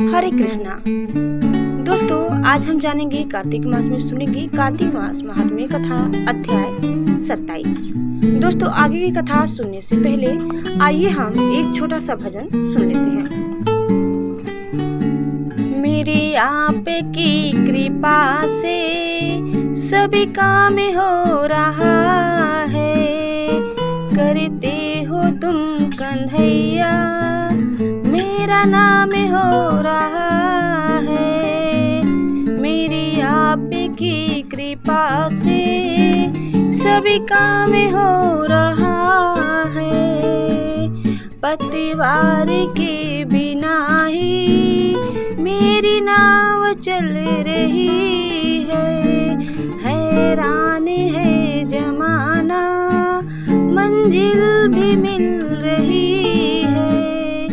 हरे कृष्णा। दोस्तों, आज हम जानेंगे कार्तिक मास में सुनेंगे कार्तिक मास महात्म्य कथा अध्याय 27। दोस्तों, आगे की कथा सुनने से पहले आइए हम एक छोटा सा भजन सुन लेते हैं। मेरे आप की कृपा से सभी काम हो रहा है, करते हो तुम कन्हैया मेरा नाम हो रहा है। मेरी आप की कृपा से सभी काम हो रहा है, पतिवार के बिना ही मेरी नाव चल रही है। हैरान है जमाना, मंजिल भी मिल रही है,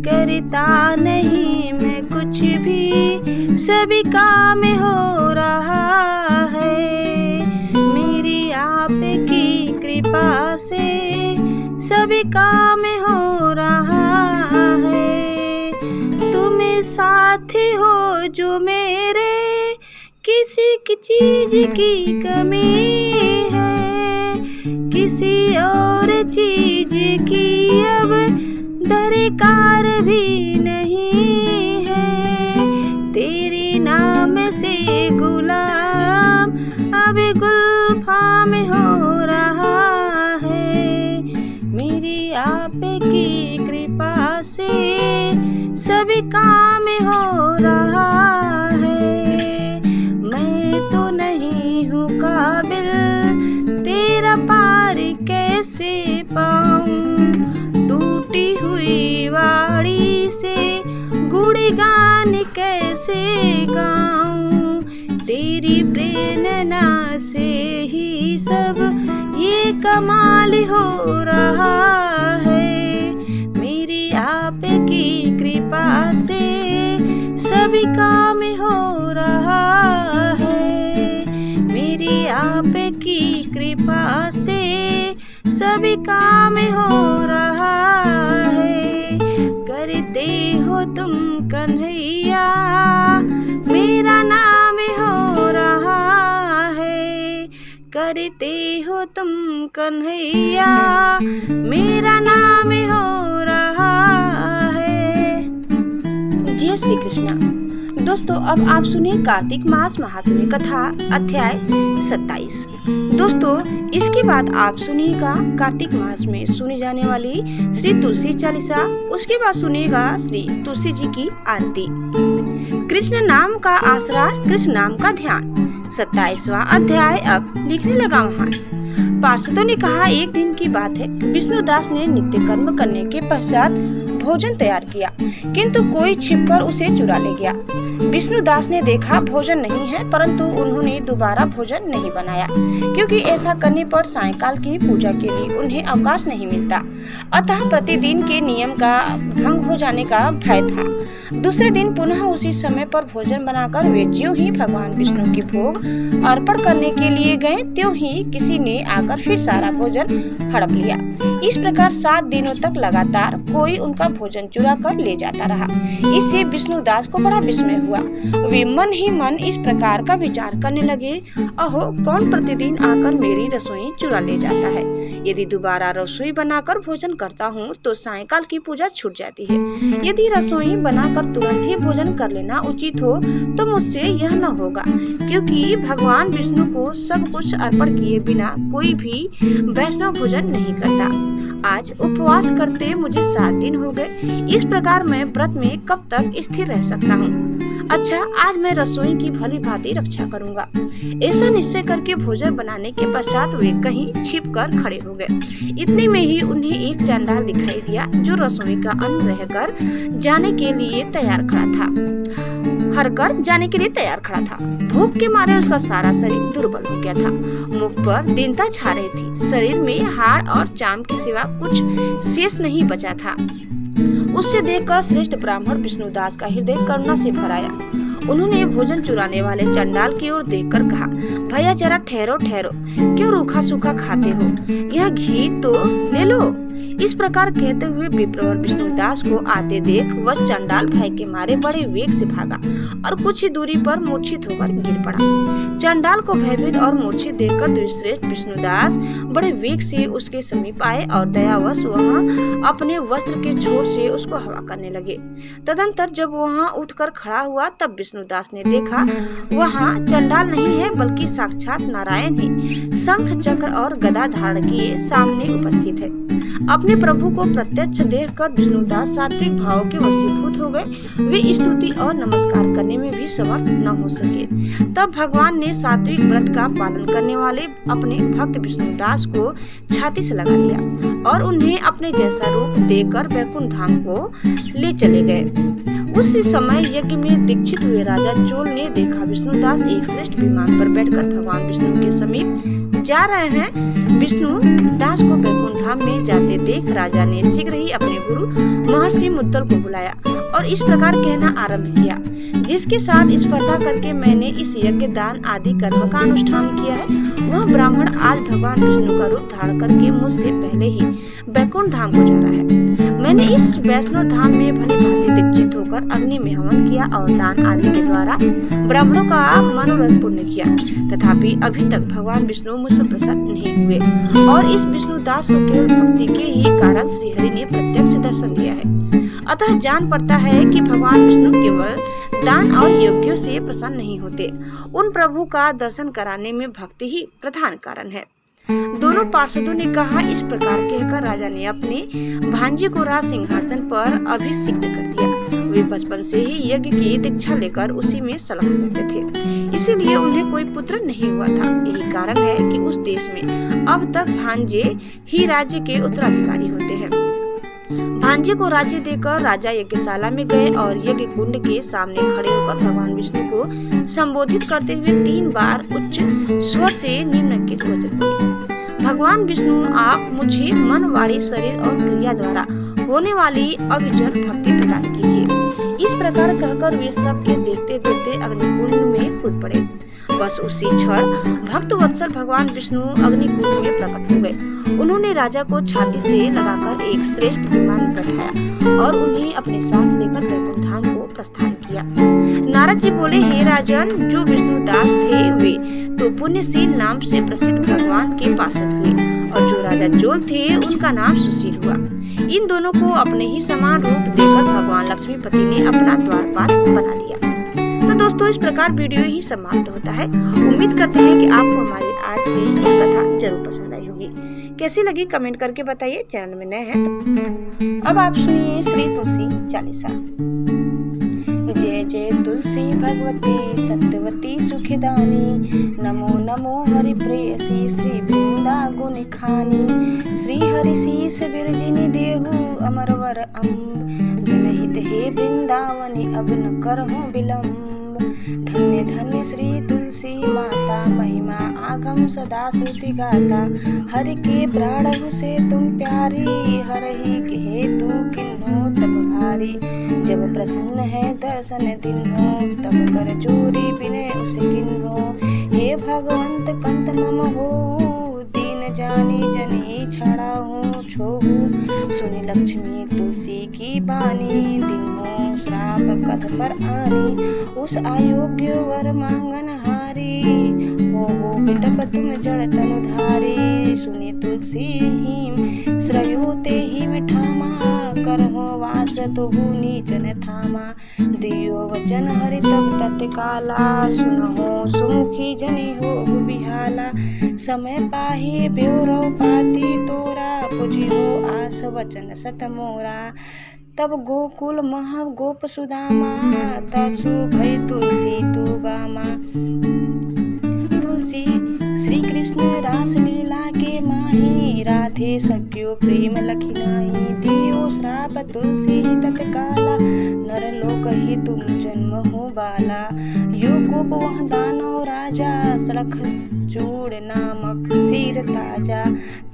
करता नहीं मैं कुछ भी सभी काम हो रहा है। मेरी आप की कृपा से सभी काम हो रहा है। तुम साथी हो जो मेरे, किसी की चीज की कमी है, किसी और चीज की अब दरकार भी नहीं है। तेरे नाम से गुलाम अब गुलफाम हो रहा है। मेरी आप की कृपा से सभी काम हो रहा है। मैं तो नहीं हूँ काबिल, तेरा पार कैसे पाऊँ, टूटी हुई वाणी से गुणगान कैसे गाऊं। तेरी प्रेरणा से ही सब ये कमाल हो रहा है। मेरी आप की कृपा से सभी काम हो रहा है। मेरी आप की कृपा से सभी काम हो रहा है, करते हो तुम कन्हैया मेरा नाम हो रहा है। करते हो तुम कन्हैया मेरा नाम हो रहा है। जय श्री कृष्णा। दोस्तों, अब आप सुनिए कार्तिक मास महात्म्य कथा अध्याय 27। दोस्तों, इसके बाद आप सुनिएगा कार्तिक मास में सुनी जाने वाली श्री तुलसी चालीसा। उसके बाद सुनिएगा श्री तुलसी जी की आरती। कृष्ण नाम का आसरा, कृष्ण नाम का ध्यान। 27वां अध्याय अब लिखने लगा वहाँ। पार्षदों ने कहा, एक दिन की बात है, विष्णुदास ने नित्य कर्म करने के पश्चात भोजन तैयार किया, किंतु कोई छिपकर उसे चुरा ले गया। विष्णुदास ने देखा भोजन नहीं है, परंतु उन्होंने दोबारा भोजन नहीं बनाया, क्योंकि ऐसा करने पर सायंकाल की पूजा के लिए उन्हें अवकाश नहीं मिलता। अतः प्रतिदिन के नियम का भंग हो जाने का भय था। दूसरे दिन पुनः उसी समय पर भोजन बनाकर वे ज्यों ही भगवान विष्णु की भोग अर्पण करने के लिए गए, त्यों ही किसी ने आकर फिर सारा भोजन हड़प लिया। इस प्रकार 7 दिनों तक लगातार कोई उनका भोजन चुरा कर ले जाता रहा। इससे विष्णुदास को बड़ा विस्मय हुआ। वे मन ही मन इस प्रकार का विचार करने लगे, अहो, कौन प्रतिदिन आकर मेरी रसोई चुरा ले जाता है। यदि दोबारा रसोई बनाकर भोजन करता हूँ तो सायंकाल की पूजा छूट जाती है। यदि रसोई बनाकर तुरंत ही भोजन कर लेना उचित हो तो मुझसे यह न होगा, क्योंकि भगवान विष्णु को सब कुछ अर्पण किए बिना कोई भी वैष्णव भोजन नहीं करता। आज उपवास करते मुझे 7 दिन हो गए। इस प्रकार मैं व्रत में कब तक स्थिर रह सकता हूँ। अच्छा, आज मैं रसोई की भली भांति रक्षा करूंगा। ऐसा निश्चय करके भोजन बनाने के पश्चात वे कहीं छिप कर खड़े हो गए। इतने में ही उन्हें एक चांडाल दिखाई दिया, जो रसोई का अन्न रहकर जाने के लिए तैयार खड़ा था। हरकर जाने के लिए तैयार खड़ा था। भूख के मारे उसका सारा शरीर दुर्बल हो गया था। मुख पर दीनता छा रही थी। शरीर में हाड़ और चाम के सिवा कुछ शेष नहीं बचा था। उससे देखकर श्रेष्ठ ब्राह्मण विष्णुदास का हृदय करुणा से भर आया। उन्होंने भोजन चुराने वाले चंडाल की ओर देखकर कहा, भैया जरा ठहरो ठहरो, क्यों रूखा सूखा खाते हो? यह घी तो ले लो। इस प्रकार कहते हुए विप्रवर विष्णुदास को आते देख वह चंडाल भय के मारे बड़े वेग से भागा और कुछ ही दूरी पर मूर्छित होकर गिर पड़ा। चंडाल को भयभीत और मूर्छित देखकर द्विजश्रेष्ठ विष्णुदास बड़े वेग से उसके समीप आए और दयावश वहां अपने वस्त्र के छोर से उसको हवा करने लगे। तदंतर जब वहां उठकर खड़ा हुआ तब विष्णुदास ने देखा वहां चंडाल नहीं है बल्कि साक्षात नारायण ही शंख चक्र और गदा धारण किए सामने उपस्थित है। अपने प्रभु को प्रत्यक्ष देखकर विष्णुदास सात्विक भाव के वशीभूत हो गए। वे स्तुति और नमस्कार करने में भी समर्थ न हो सके। तब भगवान ने सात्विक व्रत का पालन करने वाले अपने भक्त विष्णुदास को छाती से लगा लिया और उन्हें अपने जैसा रूप देकर वैकुंठ धाम को ले चले गए। उस समय यज्ञ में दीक्षित हुए राजा चोल ने देखा विष्णुदास एक श्रेष्ठ विमान पर बैठकर भगवान विष्णु के समीप जा रहे हैं। विष्णु दास को वैकुंठ धाम में जाते देख राजा ने शीघ्र ही अपने गुरु महर्षि मुद्दल को बुलाया और इस प्रकार कहना आरंभ किया, जिसके साथ स्पर्धा करके मैंने इस यज्ञ दान आदि कर्म का अनुष्ठान किया है वह ब्राह्मण आज भगवान विष्णु का रूप धारण करके मुझसे पहले ही वैकुंठ धाम को जा रहा है। मैंने इस वैष्णव धाम में भली भांति दीक्षित होकर अग्नि में हवन किया और दान आदि के द्वारा ब्राह्मणों का मनोरथ पूर्ण किया, तथापि अभी तक भगवान विष्णु मुझ पर प्रसन्न नहीं हुए और इस विष्णुदास को केवल भक्ति के ही कारण श्री हरि ने प्रत्यक्ष दर्शन दिया है। अतः जान पड़ता है कि भगवान विष्णु केवल दान और यज्ञों से प्रसन्न नहीं होते, उन प्रभु का दर्शन कराने में भक्ति ही प्रधान कारण है। दोनों पार्षदों ने कहा। इस प्रकार कहकर राजा ने अपने भांजे को राज सिंहासन पर अभिषिक्त कर दिया। वे बचपन से ही यज्ञ की दीक्षा लेकर उसी में संलग्न रहते थे, इसीलिए उन्हें कोई पुत्र नहीं हुआ था। यही कारण है कि उस देश में अब तक भांजे ही राज्य के उत्तराधिकारी होते हैं। भांजे को राज्य देकर राजा यज्ञशाला में गए और यज्ञ कुंड के सामने खड़े होकर भगवान विष्णु को संबोधित करते हुए 3 बार उच्च स्वर से निम्नलिखित वचन बोले, भगवान विष्णु आप मुझे मन वाणी शरीर और क्रिया द्वारा होने वाली अविचल भक्ति प्रदान कीजिए। इस प्रकार कहकर वे सबके देखते देखते अग्निकुंड में कूद पड़े। बस उसी क्षण भक्त वत्सल भगवान विष्णु अग्निकुंड में प्रकट हो गए। उन्होंने राजा को छाती से लगाकर एक श्रेष्ठ विमान में बैठाया और उन्हें अपने साथ लेकर वैकुंठ धाम को प्रस्थान किया। नारद जी बोले, हे राजन, जो विष्णुदास थे वे तो पुण्यशील नाम से प्रसिद्ध भगवान के पार्षद हुए और जो राजा चोल थे उनका नाम सुशील हुआ। इन दोनों को अपने ही समान रूप देकर भगवान लक्ष्मीपति ने अपना द्वारपाल बना लिया। तो दोस्तों, इस प्रकार वीडियो ही समाप्त होता है। उम्मीद करते हैं कि आपको हमारी आज की ये कथा जरूर पसंद आई होगी। कैसी लगी कमेंट करके बताइए। चैनल में नए हैं तो अब आप सुनिए श्री तुलसी चालीसा। जय जय तुलसी भगवती सत्यवती सुखदानी, नमो नमो हरि प्रेयसी श्री वृंदा गुण खानी। श्री हरि शीस विरजिनी देहु अमरवर अम्ब, जनहित हे वृंदावनी अब न करहु विलम्ब। धन्य धन्य श्री तुलसी माता, महिमा आगम सदा श्रुति गाता। हरि के प्राणहु से तुम प्यारी, हरहि के हेतु किन्हो तब भारी। जब प्रसन्न है दर्शन दिन्हो, तब कर जोरी बिने उसे किन्हो। हे भगवंत कंत मम हो, दीन जानी जनी छाड़ा हूँ छोहू। सुनि लक्ष्मी तुलसी की बानी, दिन्हो श्राप कथ पर आनी। उस अयोग्य वर मांगन हारी, हो बिटप तुम जड़ तनु धारी। सुनि तुलसी ही श्रयोते ही मिठामा, करहो वास तो नीचन थामा। दियो वचन हरि तब तत्काला, सुनहो सुमुखी जनी हो बिहाला। समय पाही ब्योरो पाती तोरा, पुजियो आस वचन सत मोरा। तब गोकुल मह गोप सुदामा, तासु भय तुलसी तू बामा। तुलसी श्री कृष्ण रास लीला के माही, राधे सख्यो प्रेम लखी नाही। दियो श्राप तुलसी तत्काला, नर लोक ही तुम जन्म हो बाला। यो गोप वह दानव राजा, सड़ख चूड़ नामक सिर ताजा।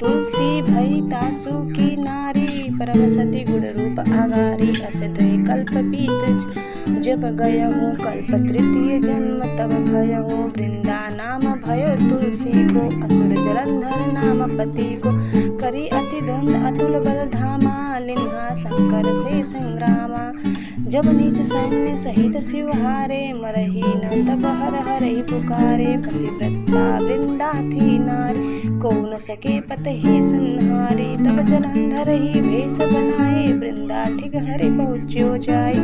तुलसी भई तासु की नारी, परम सती गुण रूप आगारी। अस द्वै कल्प बीत जब गयहूँ कल्प तृतीय जन्म तब भयहूँ वृंदा नाम भयो तुलसी को असुर जलंधर नाम पति को करी अति द्वंद अतुल बल धामा लिन्हा शंकर से संग्रामा जब नीच सैन्य सहित शिव हारे मरही न तब हर हर ही पुकारे पतिव्रता वृंदा थी नारी को न सके पत ही संहारी तब जलंधर ही भेष बनाए वृंदा ठीक हरि पहुँच्यो जाय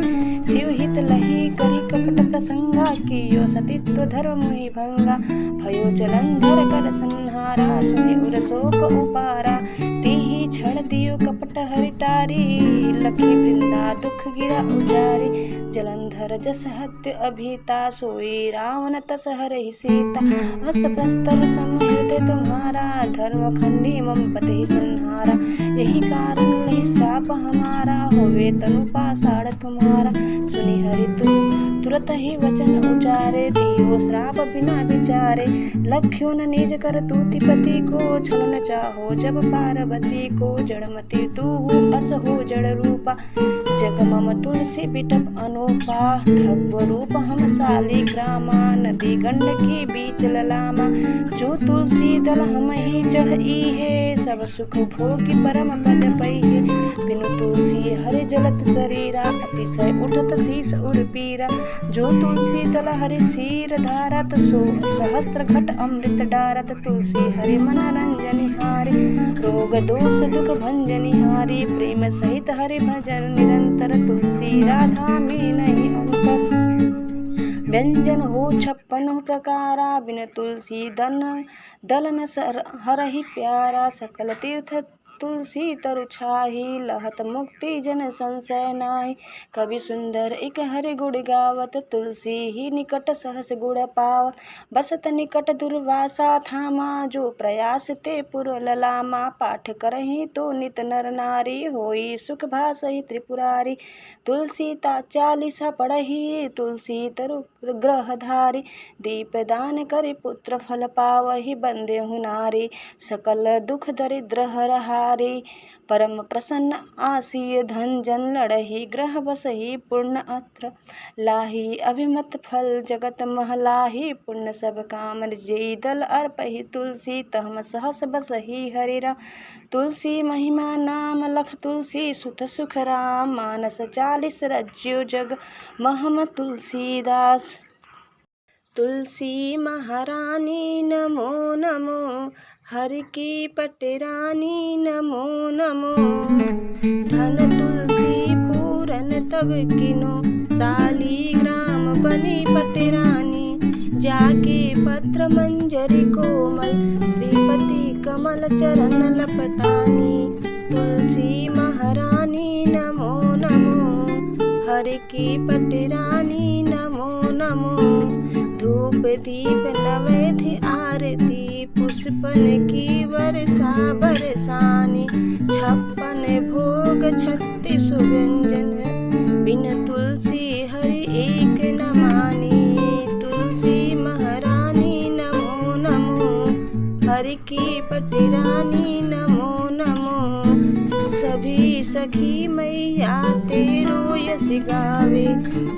शिव हित लही करी कपट प्रसंगा कियो सतित्व धर्म ही भंगा भयो जलंधर कर संहारा सुनि उर शोक उपारा तीही छड़ दियो कपट हरि टारी लखी वृंदा दुख गिरा उजारी जलंधर जस हत्य अभिता सोई रावण तस हरहि सीता अस प्रस्तर समहृदय तुम्हारा धर्म खंडी मम पति संहारा यही कारण नहीं श्राप हमारा होवे तनु पाषाण तुम्हारा सुनि हरि तुरत ही वचन उचारे दियो श्राप बिना विचारे लख्यो न निज कर तूति पति को छलन चाहो जब पार्वती को जड़मती तू अस हो जड़ रूपा जग मम तुलसी बिटप अनूपा धग्व रूप हम साली ग्रामा नदी गंडकी बीच ललामा जो तुलसी दल हम ही चढ़ई है सब सुख भोगी परम पद पई है बिनु तुलसी हरि जलत शरीरा अतिशय उठत शीस उर पीरा जो तुलसी दल हरि शीर धारत सो सहस्त्र घट अमृत डारत तुलसी हरि मनोरंजन हारि रोग दोष दुख भंजन हारि प्रेम सहित हरि भजन निरंतर तुलसी राधा में नहीं अंतर व्यंजन हो 56 प्रकारा बिन तुलसी दलन हरहि प्यारा सकल तीर्थ तुलसी तरु छाही लहत मुक्ति जन संशय नाहि कवि सुंदर इक हरि गुण गावत तुलसी ही निकट सहस गुण पावत बसत निकट दुर्वासा थामा जो प्रयास ते पुर ललामा पाठ करहि तो नित नर नारी होई सुख भासहि त्रिपुरारी तुलसी ता 40 पढ़ही तुलसी तरु ग्रहधारी दीप दान करि पुत्र फल पावहि बंदे नारी सकल दुख दरिद्र हरहारी परम प्रसन्न आसीय धन जन लड़ही ग्रह बसही पूर्ण अत्र लाही अभिमत फल जगत महलाही पुण्य सब काम जय दल अर्पहि तुलसी तहम सहस बसही हरिरा तुलसी महिमा नाम लख तुलसी सुत सुख राम मानस 40 रज्यो जग महम तुलसीदास तुलसी महारानी नमो नमो हरि की पटरानी नमो नमो धन तुलसी पूरन तब किनो साली ग्राम बनी पटरानी जाके पत्र मंजरी कोमल श्रीपति कमल चरण लपटानी तुलसी महारानी नमो नमो हरि की पटरानी नमो नमो धूप दीप नवेद्य आरती पुष्पन की वर्षा बरसानी 56 भोग 36 व्यंजन बिन तुलसी हरि एक न मानी तुलसी महारानी नमो नमो हरि की पटरानी नमो नमो सभी सखी मैया तेरो यश गावे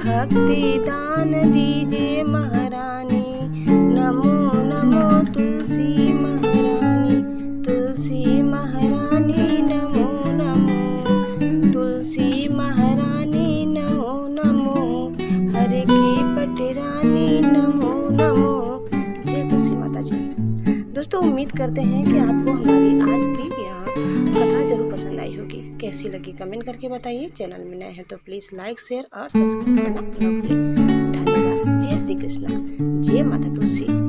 भक्ति दान दीजे महारानी नमो नमो तुलसी महारानी नमो नमो तुलसी महारानी नमो नमो हरि की पटरानी नमो नमो। जय तुलसी माता जी। दोस्तों उम्मीद करते हैं कि आपको हमारी आज की कथा जरूर पसंद आई होगी। कैसी लगी कमेंट करके बताइए। चैनल में नए हैं तो प्लीज लाइक शेयर और सब्सक्राइब करना न भूलें। धन्यवाद। जय श्री कृष्ण। जय माता तुलसी।